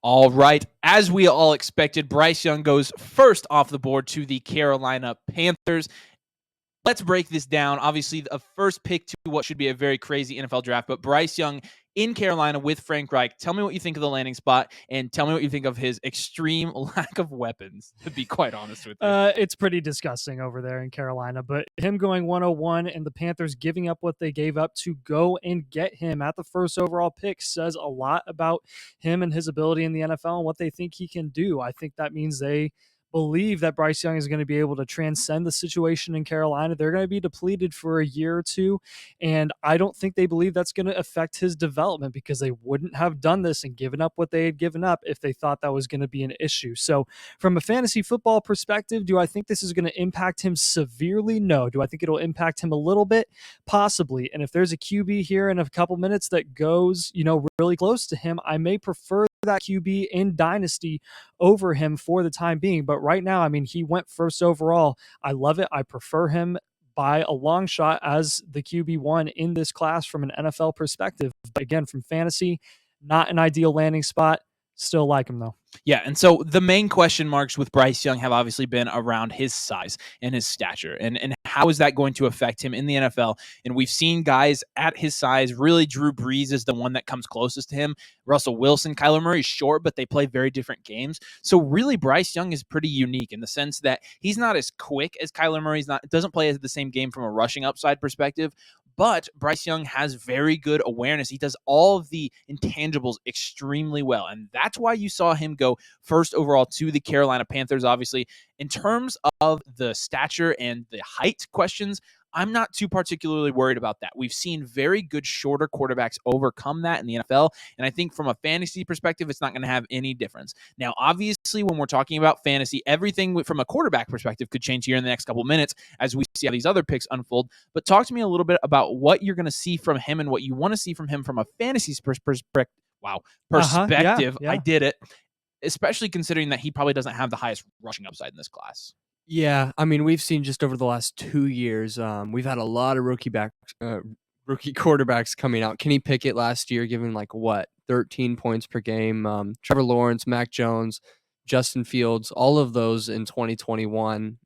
All right. As we all expected, Bryce Young goes first off the board to the Carolina Panthers. Let's break this down. Obviously, a first pick to what should be a very crazy NFL draft, but Bryce Young in Carolina with Frank Reich. Tell me what you think of the landing spot, and tell me what you think of his extreme lack of weapons, to be quite honest with you. It's pretty disgusting over there in Carolina, but him going 101 and the Panthers giving up what they gave up to go and get him at the first overall pick says a lot about him and his ability in the NFL and what they think he can do. I think that means they believe that Bryce Young is going to be able to transcend the situation in Carolina. They're going to be depleted for a year or two, and I don't think they believe that's going to affect his development because they wouldn't have done this and given up what they had given up if they thought that was going to be an issue. So from a fantasy football perspective, do I think this is going to impact him severely? No. Do I think it'll impact him a little bit? Possibly. And if there's a QB here in a couple minutes that goes, really close to him, I may prefer that QB in Dynasty over him for the time being. But right now, he went first overall. I love it. I prefer him by a long shot as the QB1 in this class from an NFL perspective. But again, from fantasy, not an ideal landing spot. Still like him though. Yeah, and so the main question marks with Bryce Young have obviously been around his size and his stature, and how is that going to affect him in the NFL? And we've seen guys at his size. Really, Drew Brees is the one that comes closest to him. Russell Wilson, Kyler Murray is short, but they play very different games. So really, Bryce Young is pretty unique in the sense that he's not as quick as Kyler Murray. Doesn't play the same game from a rushing upside perspective. But Bryce Young has very good awareness. He does all of the intangibles extremely well. And that's why you saw him go first overall to the Carolina Panthers, obviously. In terms of the stature and the height questions, I'm not too particularly worried about that. We've seen very good shorter quarterbacks overcome that in the NFL, and I think from a fantasy perspective, it's not going to have any difference. Now, obviously, when we're talking about fantasy, everything from a quarterback perspective could change here in the next couple of minutes as we see how these other picks unfold. But talk to me a little bit about what you're going to see from him and what you want to see from him from a fantasy perspective. Yeah. I did it, especially considering that he probably doesn't have the highest rushing upside in this class. Yeah, we've seen just over the last 2 years, we've had a lot of rookie quarterbacks coming out. Kenny Pickett last year giving 13 points per game. Trevor Lawrence, Mac Jones, Justin Fields, all of those in 2021,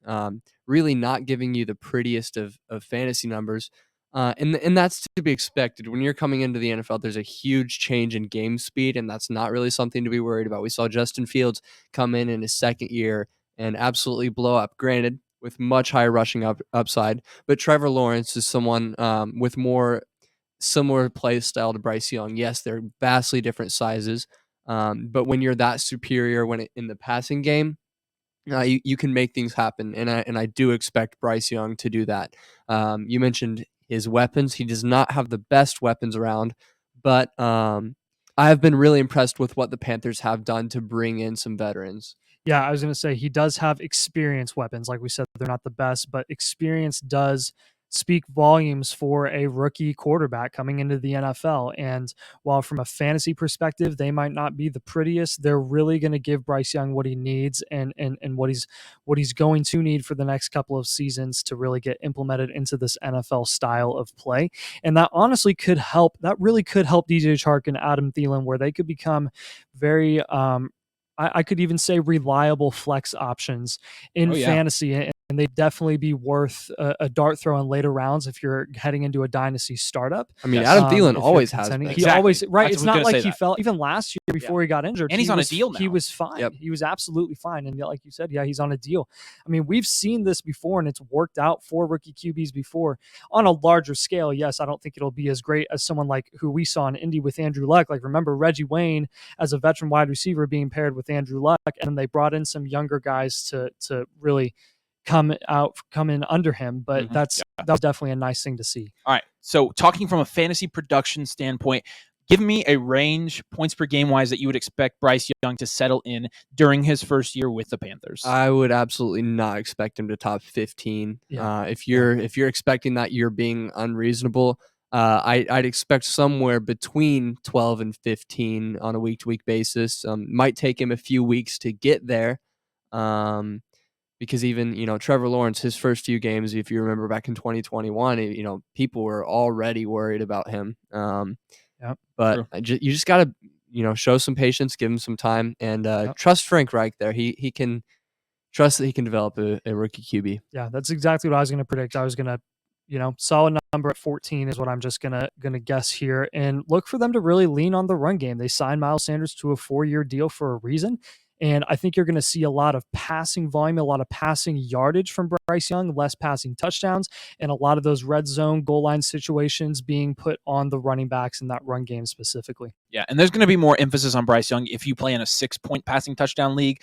really not giving you the prettiest of fantasy numbers. And that's to be expected. When you're coming into the NFL, there's a huge change in game speed, and that's not really something to be worried about. We saw Justin Fields come in his second year and absolutely blow up, granted, with much higher rushing upside. But Trevor Lawrence is someone with more similar play style to Bryce Young. Yes, they're vastly different sizes, but when you're that superior in the passing game, you can make things happen, and I do expect Bryce Young to do that. You mentioned his weapons. He does not have the best weapons around, but I have been really impressed with what the Panthers have done to bring in some veterans. Yeah, I was going to say he does have experience weapons. Like we said, they're not the best, but experience does speak volumes for a rookie quarterback coming into the NFL. And while from a fantasy perspective, they might not be the prettiest, they're really going to give Bryce Young what he needs and what he's going to need for the next couple of seasons to really get implemented into this NFL style of play. And that honestly could help. That really could help DJ Chark and Adam Thielen, where they could become very I could even say reliable flex options in fantasy, and they'd definitely be worth a dart throw in later rounds if you're heading into a dynasty startup. Adam Thielen always has been. He always right. It's not like he fell even last year before he got injured. And he's on a deal now. He was fine. Yep. He was absolutely fine. And like you said, he's on a deal. We've seen this before, and it's worked out for rookie QBs before on a larger scale. Yes, I don't think it'll be as great as someone like who we saw in Indy with Andrew Luck. Like, remember Reggie Wayne as a veteran wide receiver being paired with Andrew Luck, and they brought in some younger guys to really come in under him. But that was definitely a nice thing to see. All right. So talking from a fantasy production standpoint, give me a range points per game wise that you would expect Bryce Young to settle in during his first year with the Panthers. I would absolutely not expect him to top 15. If you're expecting that, you're being unreasonable. I'd expect somewhere between 12 and 15 on a week-to-week basis. Might take him a few weeks to get there, because even Trevor Lawrence, his first few games, if you remember back in 2021, people were already worried about him. But you just gotta show some patience, give him some time, and Yep. trust Frank Reich there. He can trust that he can develop a rookie QB. Yeah, that's exactly what I was going to predict. I was going to, solid number at 14 is what I'm just gonna guess here, and look for them to really lean on the run game. They signed Miles Sanders to a 4-year deal for a reason, and I think you're going to see a lot of passing volume, a lot of passing yardage from Bryce Young, less passing touchdowns, and a lot of those red zone goal line situations being put on the running backs in that run game specifically. Yeah, and there's going to be more emphasis on Bryce Young if you play in a 6-point passing touchdown league,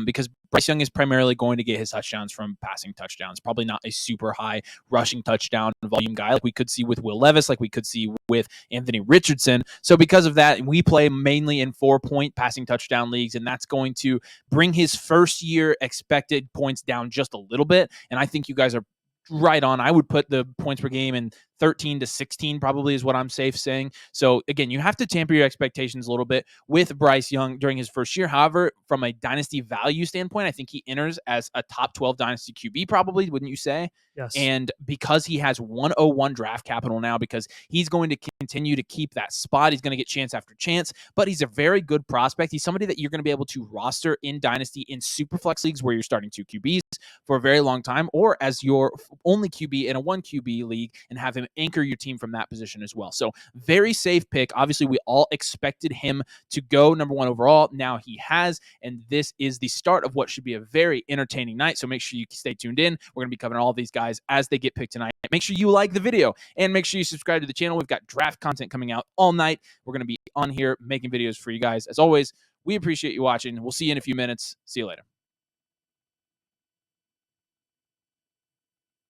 because Bryce Young is primarily going to get his touchdowns from passing touchdowns. Probably not a super high rushing touchdown volume guy like we could see with Will Levis, like we could see with Anthony Richardson. So because of that, we play mainly in 4-point passing touchdown leagues, and that's going to bring his first year expected points down just a little bit. And I think you guys are right on. I would put the points per game in 13 to 16 probably is what I'm safe saying. So again, you have to tamper your expectations a little bit with Bryce Young during his first year. However, from a dynasty value standpoint, I think he enters as a top 12 dynasty QB probably, wouldn't you say? Yes. And because he has 101 draft capital now, because he's going to continue to keep that spot, he's going to get chance after chance, but he's a very good prospect. He's somebody that you're going to be able to roster in dynasty in super flex leagues where you're starting 2 QBs for a very long time, or as your only QB in a 1 QB league and have him anchor your team from that position as well. So very safe pick. Obviously, we all expected him to go number 1 overall. Now he has, and this is the start of what should be a very entertaining night. So make sure you stay tuned in. We're going to be covering all of these guys as they get picked tonight. Make sure you like the video and make sure you subscribe to the channel. We've got draft content coming out all night. We're going to be on here making videos for you guys. As always, we appreciate you watching. We'll see you in a few minutes. See you later.